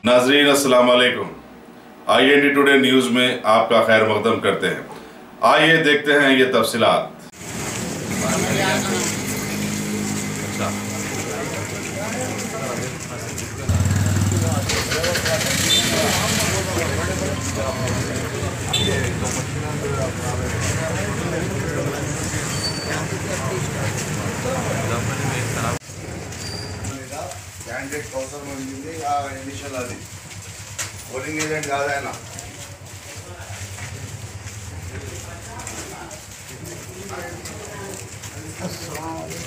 नाजरीन अस्सलाम वालेकुम। IND टुडे न्यूज़ में आपका खैर मकदम करते हैं। आइए देखते हैं ये तफसीलात। క్యాండిడేట్ అవసరం ఉంది ఆ ఇనిషియల్ అది పోలింగ్ ఏజెంట్ కాదాయన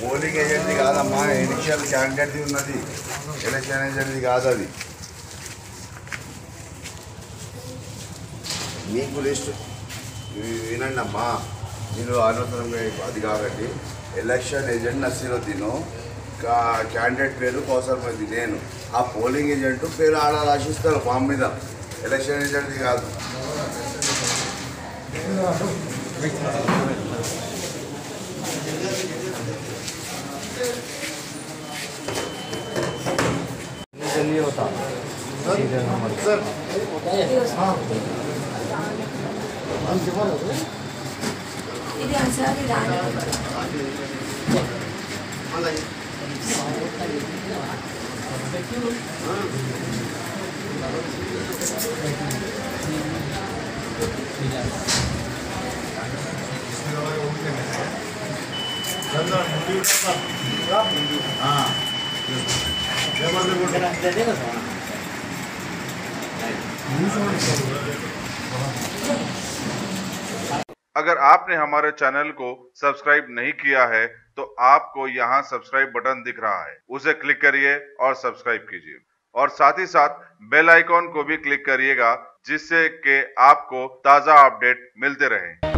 పోలింగ్ ఏజెంట్ కాదమ్మా ఇనిషియల్ క్యాండిడేట్ ఉన్నది ఎలక్షన్ ఏజెంట్ కాదు అది మీకు లిస్ట్ వినండి అమ్మా నేను అనవసరంగా అది కాబట్టి ఎలక్షన్ ఏజెంట్ నసీరుద్దీన్ క్యాండిడేట్ పేరు అవసరమైంది నేను ఆ పోలింగ్ ఏజెంట్ పేరు ఆడ రాసిస్తారు ఫామ్ మీద ఎలక్షన్ ఏజెంట్ది కాదు ఇది అసలు రాని अगर आपने हमारे चैनल को सब्सक्राइब नहीं किया है तो आपको यहाँ सब्सक्राइब बटन दिख रहा है, उसे क्लिक करिए और सब्सक्राइब कीजिए और साथ ही साथ बेल आइकॉन को भी क्लिक करिएगा जिससे कि आपको ताज़ा अपडेट मिलते रहें।